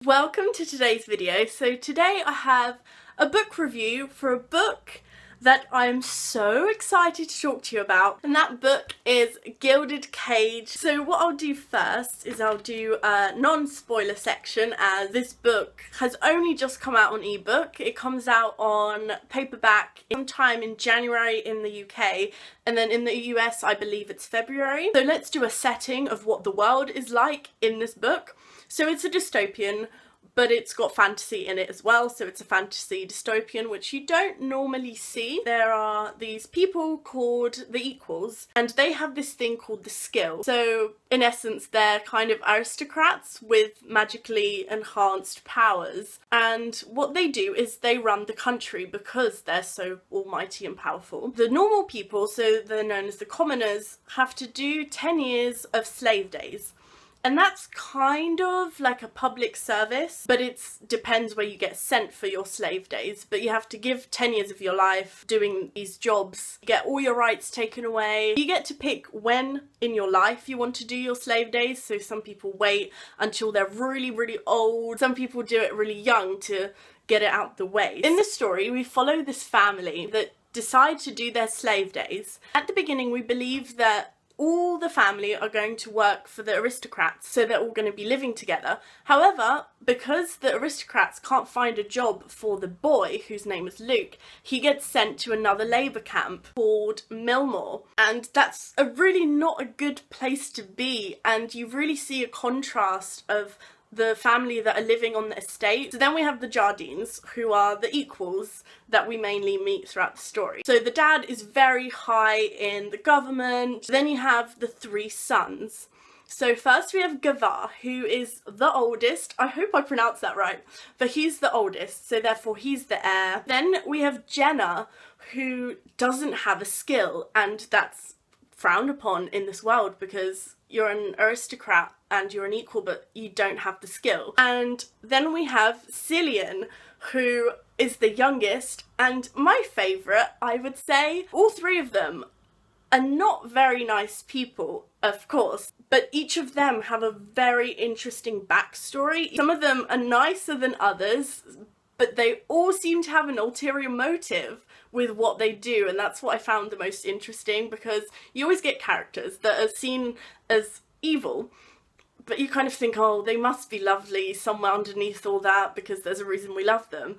Welcome to today's video. So today I have a book review for a book that I'm so excited to talk to you about, and that book is Gilded Cage. So what I'll do first is I'll do a non-spoiler section, as this book has only just come out on ebook. It comes out on paperback sometime in January in the UK, and then in the US I believe it's February. So let's do a setting of what the world is like in this book. So it's a dystopian, but it's got fantasy in it as well, so it's a fantasy dystopian, which you don't normally see. There are these people called the Equals, and they have this thing called the skill. So in essence, they're kind of aristocrats with magically enhanced powers, and what they do is they run the country because they're so almighty and powerful. The normal people, so they're known as the commoners, have to do 10 years of slave days. And that's kind of like a public service, but it depends where you get sent for your slave days. But you have to give 10 years of your life doing these jobs. You get all your rights taken away. You get to pick when in your life you want to do your slave days. So some people wait until they're really, really old. Some people do it really young to get it out the way. In this story, we follow this family that decide to do their slave days. At the beginning, we believe that all the family are going to work for the aristocrats, so they're all going to be living together. However, because the aristocrats can't find a job for the boy, whose name is Luke, he gets sent to another labour camp called Millmore. And that's really not a good place to be, and you really see a contrast of the family that are living on the estate. So then we have the Jardines, who are the Equals that we mainly meet throughout the story. So the dad is very high in the government. Then you have the three sons. So first we have Gavar, who is the oldest. I hope I pronounced that right, but he's the oldest, so therefore he's the heir. Then we have Jenna, who doesn't have a skill, and that's frowned upon in this world because you're an aristocrat and you're an equal, but you don't have the skill. And then we have Cillian, who is the youngest, and my favourite, I would say. All three of them are not very nice people, of course, but each of them have a very interesting backstory. Some of them are nicer than others, but they all seem to have an ulterior motive with what they do, and that's what I found the most interesting, because you always get characters that are seen as evil, but you kind of think, oh, they must be lovely somewhere underneath all that because there's a reason we love them.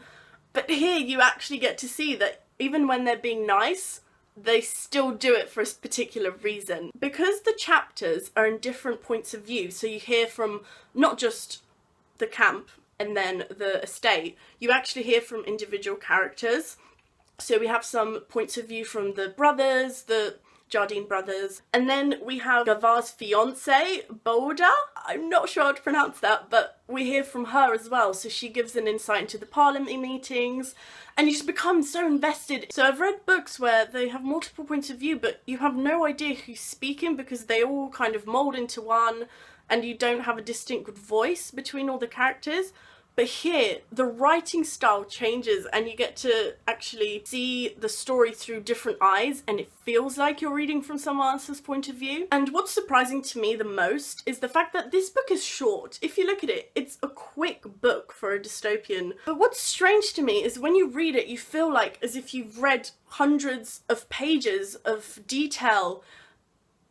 But here you actually get to see that even when they're being nice, they still do it for a particular reason. Because the chapters are in different points of view, so you hear from not just the camp and then the estate, you actually hear from individual characters. So we have some points of view from the brothers, the Jardine brothers, and then we have Gavar's fiance, Boulder. I'm not sure how to pronounce that, but we hear from her as well, so she gives an insight into the parliament meetings, and you just become so invested. So I've read books where they have multiple points of view, but you have no idea who's speaking because they all kind of mould into one, and you don't have a distinct voice between all the characters. But here, the writing style changes and you get to actually see the story through different eyes, and it feels like you're reading from someone else's point of view. And what's surprising to me the most is the fact that this book is short. If you look at it, it's a quick book for a dystopian. But what's strange to me is when you read it, you feel like as if you've read hundreds of pages of detail,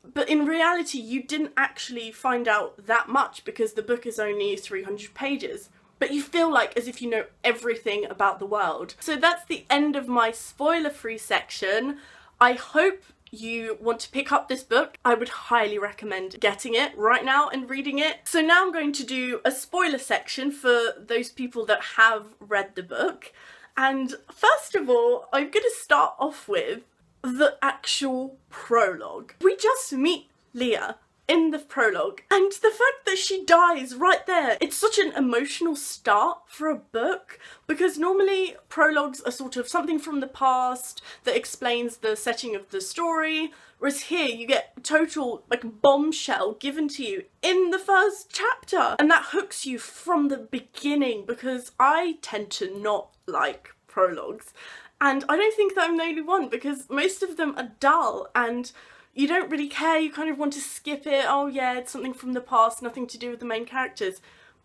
but in reality you didn't actually find out that much because the book is only 300 pages. But you feel like as if you know everything about the world. So that's the end of my spoiler-free section. I hope you want to pick up this book. I would highly recommend getting it right now and reading it. So now I'm going to do a spoiler section for those people that have read the book. And first of all, I'm going to start off with the actual prologue. We just meet Leah in the prologue, and the fact that she dies right there, it's such an emotional start for a book, because normally prologues are sort of something from the past that explains the setting of the story, whereas here you get a total like bombshell given to you in the first chapter, and that hooks you from the beginning, because I tend to not like prologues, and I don't think that I'm the only one, because most of them are dull and you don't really care, you kind of want to skip it. Oh yeah, it's something from the past, nothing to do with the main characters.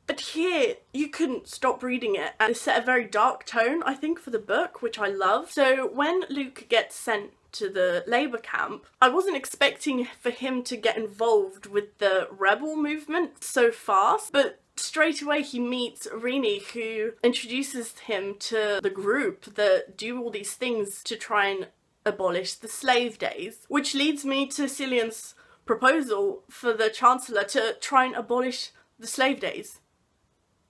But here, you couldn't stop reading it, and it set a very dark tone, I think, for the book, which I love. So when Luke gets sent to the labour camp, I wasn't expecting for him to get involved with the rebel movement so fast, but straight away he meets Rini, who introduces him to the group that do all these things to try and abolish the slave days, which leads me to Cillian's proposal for the Chancellor to try and abolish the slave days.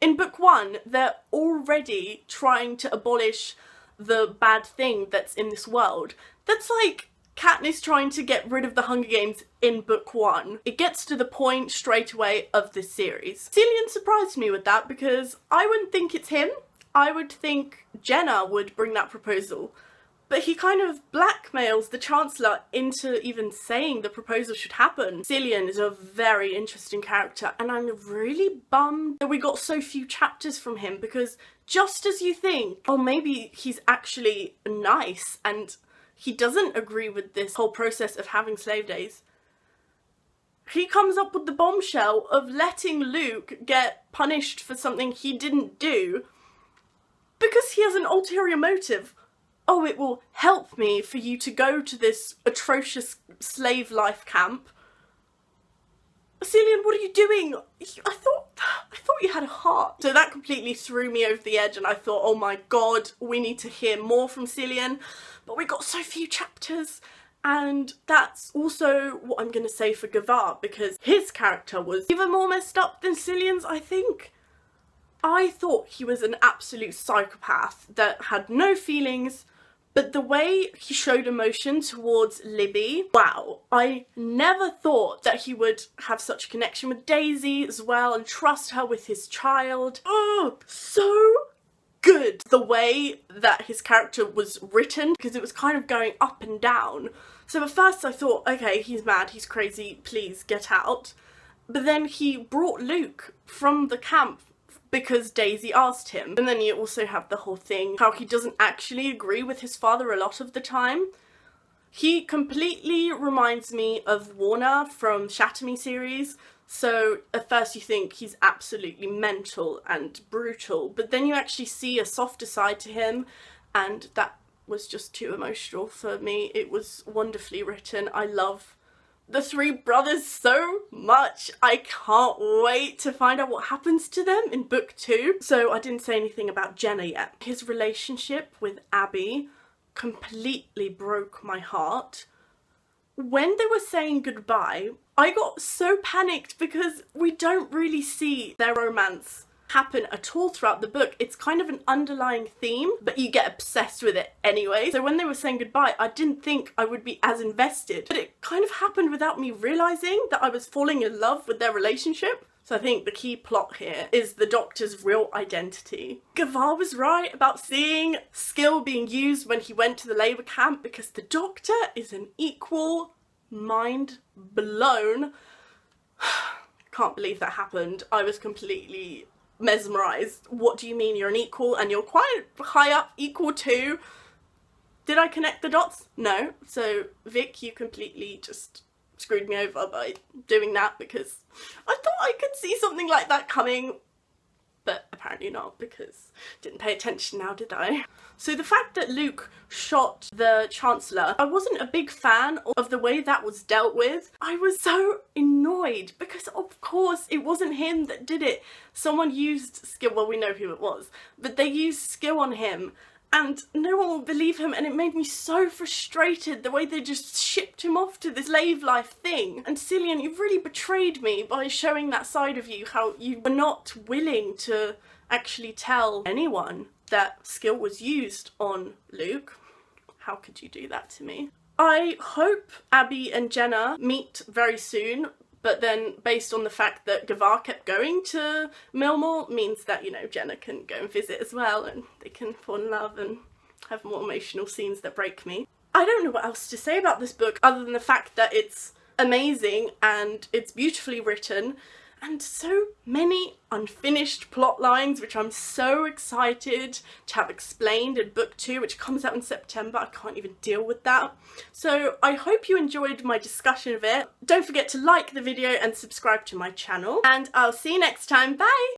In book 1, they're already trying to abolish the bad thing that's in this world. That's like Katniss trying to get rid of the Hunger Games in book 1. It gets to the point straight away of this series. Cillian surprised me with that because I wouldn't think it's him. I would think Jenna would bring that proposal. But he kind of blackmails the Chancellor into even saying the proposal should happen. Cillian is a very interesting character, and I'm really bummed that we got so few chapters from him, because just as you think, oh, maybe he's actually nice and he doesn't agree with this whole process of having slave days, he comes up with the bombshell of letting Luke get punished for something he didn't do because he has an ulterior motive. Oh, it will help me for you to go to this atrocious slave life camp. Cillian, what are you doing? I thought you had a heart. So that completely threw me over the edge, and I thought, oh my god, we need to hear more from Cillian. But we got so few chapters, and that's also what I'm going to say for Gavar, because his character was even more messed up than Cillian's, I think. I thought he was an absolute psychopath that had no feelings, but the way he showed emotion towards Libby, wow, I never thought that he would have such a connection with Daisy as well and trust her with his child. Oh, so good. The way that his character was written, because it was kind of going up and down. So at first I thought, okay, he's mad, he's crazy, please get out. But then he brought Luke from the camp because Daisy asked him. And then you also have the whole thing, how he doesn't actually agree with his father a lot of the time. He completely reminds me of Warner from Shatter Me series. So at first you think he's absolutely mental and brutal, but then you actually see a softer side to him, and that was just too emotional for me. It was wonderfully written. I love the three brothers so much. I can't wait to find out what happens to them in book 2. So I didn't say anything about Jenna yet. His relationship with Abby completely broke my heart. When they were saying goodbye, I got so panicked because we don't really see their romance happen at all throughout the book. It's kind of an underlying theme, but you get obsessed with it anyway. So when they were saying goodbye, I didn't think I would be as invested, but it kind of happened without me realising that I was falling in love with their relationship. So I think the key plot here is the Doctor's real identity. Gavar was right about seeing skill being used when he went to the labour camp, because the Doctor is an equal. Mind blown. Can't believe that happened. I was completely mesmerised. What do you mean you're an equal and you're quite high up, equal to? Did I connect the dots? No. So Vic, you completely just screwed me over by doing that, because I thought I could see something like that coming, but apparently not, because didn't pay attention now, did I? So the fact that Luke shot the Chancellor, I wasn't a big fan of the way that was dealt with. I was so annoyed because of course it wasn't him that did it. Someone used skill, well, we know who it was, but they used skill on him and no one will believe him, and it made me so frustrated the way they just shipped him off to this slave life thing. And Cillian, you've really betrayed me by showing that side of you, how you were not willing to actually tell anyone that skill was used on Luke. How could you do that to me? I hope Abby and Jenna meet very soon, but then based on the fact that Gavar kept going to Millmore means that, you know, Jenna can go and visit as well and they can fall in love and have more emotional scenes that break me. I don't know what else to say about this book other than the fact that it's amazing and it's beautifully written, and so many unfinished plot lines, which I'm so excited to have explained in book 2, which comes out in September. I can't even deal with that. So I hope you enjoyed my discussion of it. Don't forget to like the video and subscribe to my channel, and I'll see you next time. Bye!